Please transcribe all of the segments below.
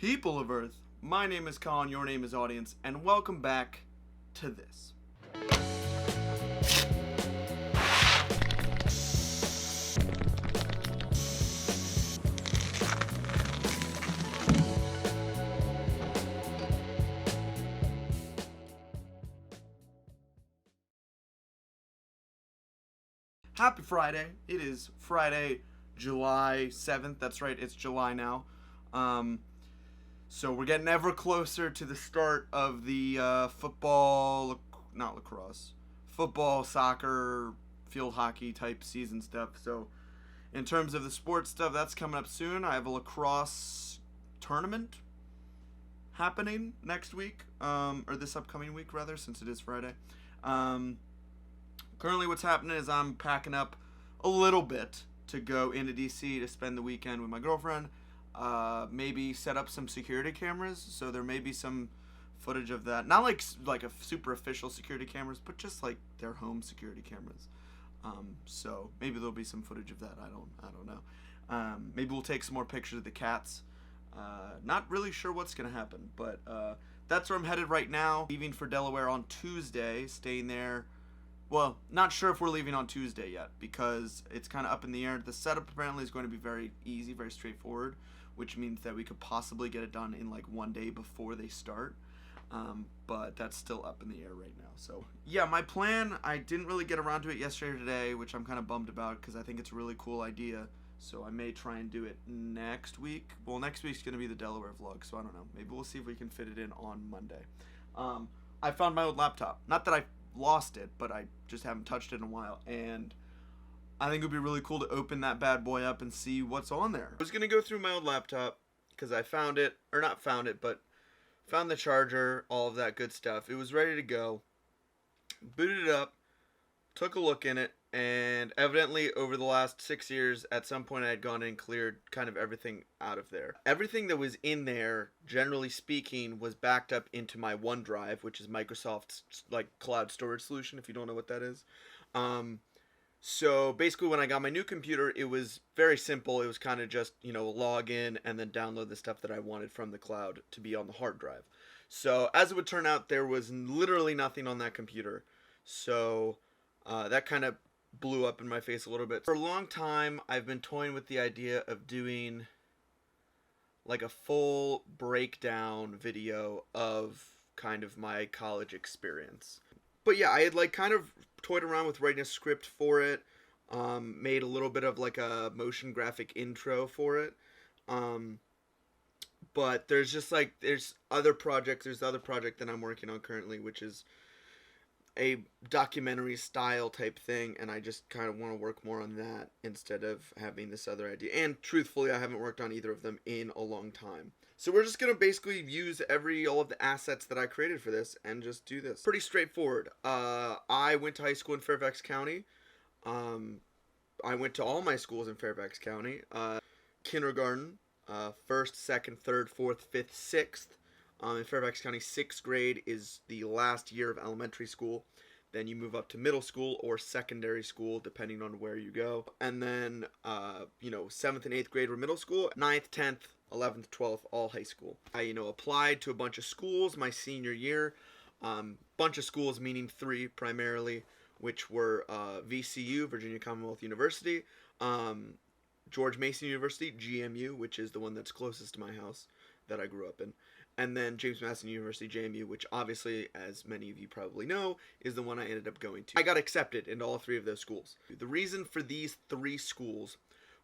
People of Earth, my name is Colin, your name is Audience, and welcome back to this. Happy Friday. It is Friday, July 7th. That's right, it's July now. So we're getting ever closer to the start of the football, not lacrosse, football, soccer, field hockey type season stuff. So in terms of the sports stuff, that's coming up soon. I have a lacrosse tournament happening next week, or this upcoming week rather, since it is Friday. Currently what's happening is I'm packing up a little bit to go into DC to spend the weekend with my girlfriend. Maybe set up some security cameras, so there may be some footage of that. Not like a super official security cameras, but just like their home security cameras. So maybe there'll be some footage of that. I don't know. Maybe we'll take some more pictures of the cats. Not really sure what's gonna happen, but that's where I'm headed right now. Leaving for Delaware on Tuesday, staying there. Well, not sure if we're leaving on Tuesday yet because it's kind of up in the air. The setup apparently is going to be very easy, very straightforward, which means that we could possibly get it done in like one day before they start. But that's still up in the air right now. So yeah, my plan, I didn't really get around to it yesterday or today, which I'm kind of bummed about because I think it's a really cool idea. So I may try and do it next week. Well, next week's going to be the Delaware vlog, so I don't know. Maybe we'll see if we can fit it in on Monday. I found my old laptop. Not that I lost it, but I just haven't touched it in a while, and I think it would be really cool to open that bad boy up and see what's on there. I was going to go through my old laptop because I found it, or not found it, but found the charger, all of that good stuff. It was ready to go. Booted it up, took a look in it, and evidently over the last 6 years, at some point I had gone in and cleared kind of everything out of there. Everything that was in there, generally speaking, was backed up into my OneDrive, which is Microsoft's like cloud storage solution, if you don't know what that is. So basically when I got my new computer, it was very simple. It was kind of just, log in and then download the stuff that I wanted from the cloud to be on the hard drive. So as it would turn out, there was literally nothing on that computer. So that kind of blew up in my face a little bit. For a long time, I've been toying with the idea of doing like a full breakdown video of kind of my college experience. But yeah, I had like kind of toyed around with writing a script for it, made a little bit of like a motion graphic intro for it. But there's other projects. There's the other project that I'm working on currently, which is a documentary style type thing, and I just kind of want to work more on that instead of having this other idea. And truthfully, I haven't worked on either of them in a long time. So we're just gonna basically use all of the assets that I created for this and just do this. Pretty straightforward. I went to high school in Fairfax County. I went to all my schools in Fairfax County. Kindergarten, 1st, 2nd, 3rd, 4th, 5th, 6th. In Fairfax County, 6th grade is the last year of elementary school. Then you move up to middle school or secondary school, depending on where you go. And then, 7th and 8th grade were middle school. 9th, 10th, 11th, 12th, all high school. I, applied to a bunch of schools my senior year. Bunch of schools, meaning 3 primarily, which were VCU, Virginia Commonwealth University, George Mason University, GMU, which is the one that's closest to my house that I grew up in, and then James Madison University, JMU, which obviously, as many of you probably know, is the one I ended up going to. I got accepted into all 3 of those schools. The reason for these 3 schools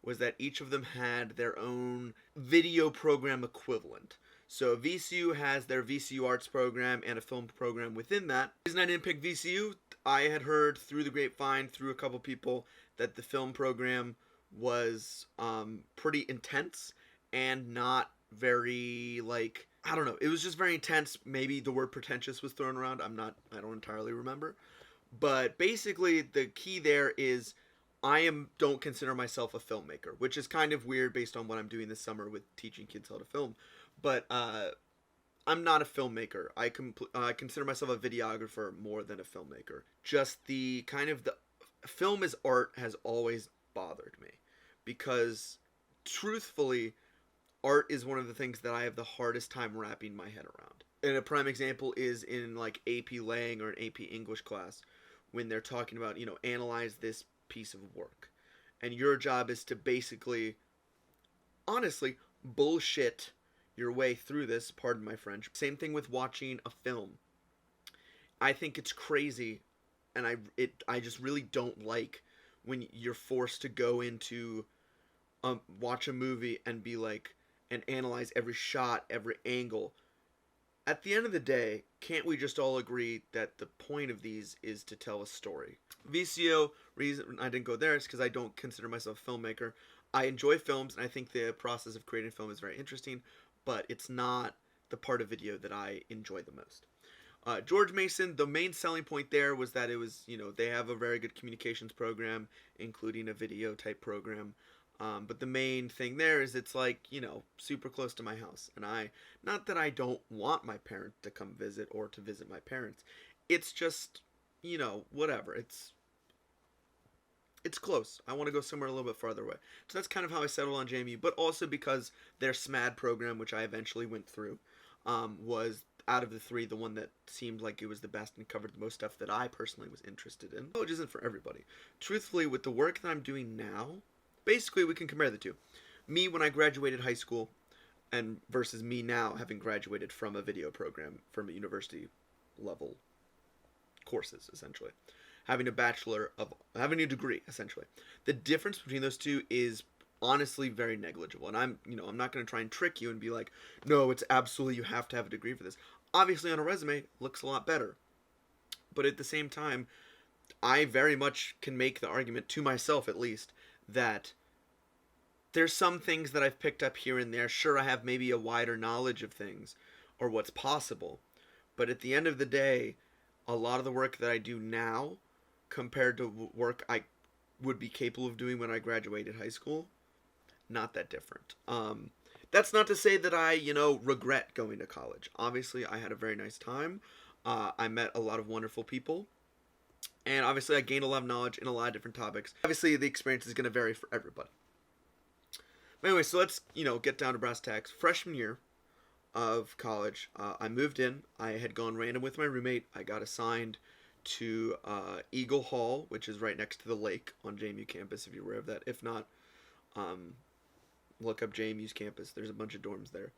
was that each of them had their own video program equivalent. So VCU has their VCU arts program and a film program within that. The reason I didn't pick VCU, I had heard through the grapevine, through a couple people, that the film program was pretty intense and not very, I don't know, it was just very intense. Maybe the word pretentious was thrown around. I don't entirely remember. But basically the key there is don't consider myself a filmmaker, which is kind of weird based on what I'm doing this summer with teaching kids how to film. But I'm not a filmmaker. I consider myself a videographer more than a filmmaker. Just the film as art has always bothered me because truthfully, art is one of the things that I have the hardest time wrapping my head around. And a prime example is in like AP Lang or an AP English class when they're talking about, analyze this piece of work. And your job is to basically, honestly, bullshit your way through this, pardon my French. Same thing with watching a film. I think it's crazy, and I just really don't like when you're forced to go into watch a movie and be like and analyze every shot, every angle. At the end of the day, can't we just all agree that the point of these is to tell a story? VCO, reason I didn't go there is because I don't consider myself a filmmaker. I enjoy films, and I think the process of creating film is very interesting, but it's not the part of video that I enjoy the most. George Mason, the main selling point there was that it was, they have a very good communications program, including a video type program. But the main thing there is it's like, super close to my house. And not that I don't want my parents to come visit or to visit my parents. It's just, whatever. It's close. I want to go somewhere a little bit farther away. So that's kind of how I settled on JMU. But also because their SMAD program, which I eventually went through, was out of the three the one that seemed like it was the best and covered the most stuff that I personally was interested in. College isn't for everybody. Truthfully, with the work that I'm doing now, basically we can compare the two. Me when I graduated high school and versus me now having graduated from a video program, from a university level courses, essentially. Having a degree, essentially. The difference between those two is honestly very negligible. And I'm not going to try and trick you and be like, no, it's absolutely, you have to have a degree for this. Obviously on a resume, it looks a lot better. But at the same time, I very much can make the argument, to myself at least, that there's some things that I've picked up here and there. Sure, I have maybe a wider knowledge of things or what's possible. But at the end of the day, a lot of the work that I do now compared to work I would be capable of doing when I graduated high school, not that different. That's not to say that I, regret going to college. Obviously, I had a very nice time. I met a lot of wonderful people. And obviously, I gained a lot of knowledge in a lot of different topics. Obviously, the experience is going to vary for everybody. But anyway, so let's, get down to brass tacks. Freshman year of college, I moved in. I had gone random with my roommate. I got assigned to Eagle Hall, which is right next to the lake on JMU campus, if you're aware of that. If not, look up JMU's campus. There's a bunch of dorms there.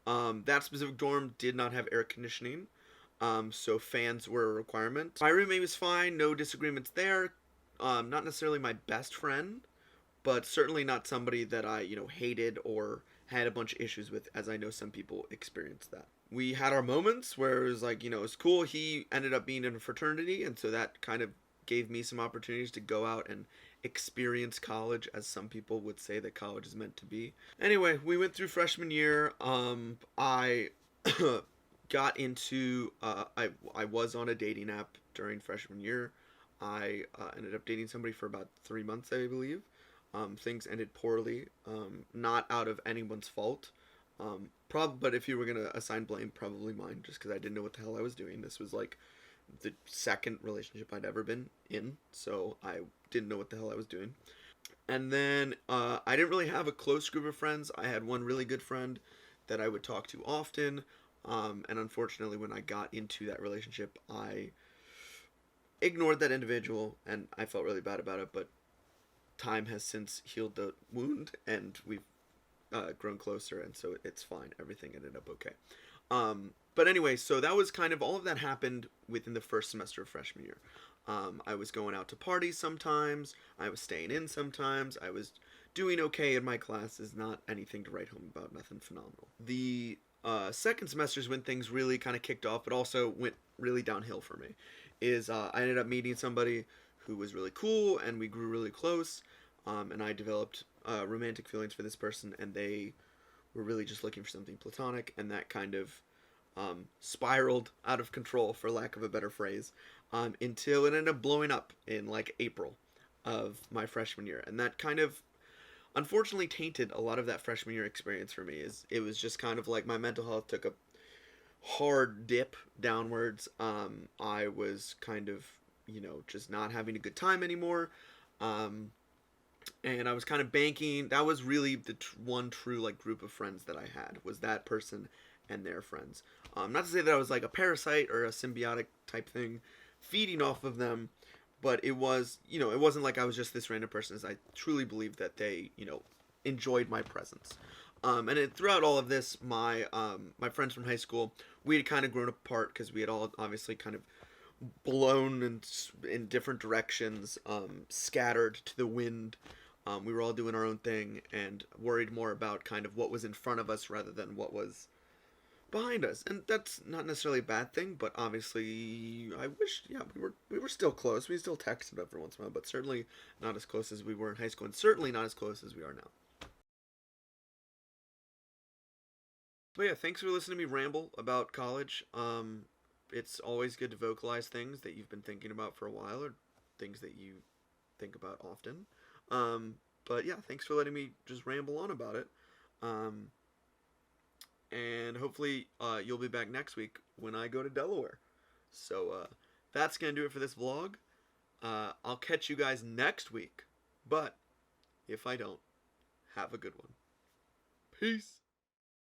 That specific dorm did not have air conditioning, so fans were a requirement. My roommate was fine, no disagreements there. Not necessarily my best friend, but certainly not somebody that I, hated or had a bunch of issues with, as I know some people experienced that. We had our moments where it was like, it was cool. He ended up being in a fraternity, and so that kind of gave me some opportunities to go out and experience college, as some people would say that college is meant to be. Anyway, we went through freshman year. I got into, I was on a dating app during freshman year. I ended up dating somebody for about 3 months, I believe. Things ended poorly, not out of anyone's fault. But if you were going to assign blame, probably mine, just because I didn't know what the hell I was doing. This was like the second relationship I'd ever been in, so I didn't know what the hell I was doing. And then I didn't really have a close group of friends. I had one really good friend that I would talk to often, and unfortunately when I got into that relationship, I ignored that individual, and I felt really bad about it, but time has since healed the wound, and we've grown closer, and so it's fine. Everything ended up okay. But anyway, so that was kind of, all of that happened within the first semester of freshman year. I was going out to parties sometimes, I was staying in sometimes, I was doing okay in my classes, not anything to write home about, nothing phenomenal. The second semester is when things really kind of kicked off, but also went really downhill for me. I ended up meeting somebody who was really cool, and we grew really close, and I developed romantic feelings for this person, and they were really just looking for something platonic, and that kind of spiraled out of control, for lack of a better phrase, until it ended up blowing up in like April of my freshman year, and that kind of unfortunately tainted a lot of that freshman year experience for me. It was just kind of like my mental health took a hard dip downwards. I was kind of, just not having a good time anymore. and I was kind of banking. That was really the one true like group of friends that I had, was that person and their friends. Not to say that I was like a parasite or a symbiotic type thing, feeding off of them, but it was, it wasn't like I was just this random person. As I truly believed that they, enjoyed my presence. Throughout all of this, my friends from high school, we had kind of grown apart because we had all obviously kind of blown in different directions, scattered to the wind. We were all doing our own thing and worried more about kind of what was in front of us rather than what was behind us. And that's not necessarily a bad thing, but obviously I wish, yeah, we were still close. We still texted every once in a while, but certainly not as close as we were in high school, and certainly not as close as we are now. But yeah, thanks for listening to me ramble about college. It's always good to vocalize things that you've been thinking about for a while, or things that you think about often. Um, but yeah, thanks for letting me just ramble on about it. Um, and hopefully you'll be back next week when I go to Delaware. So that's gonna do it for this vlog. I'll catch you guys next week. But if I don't, have a good one. Peace.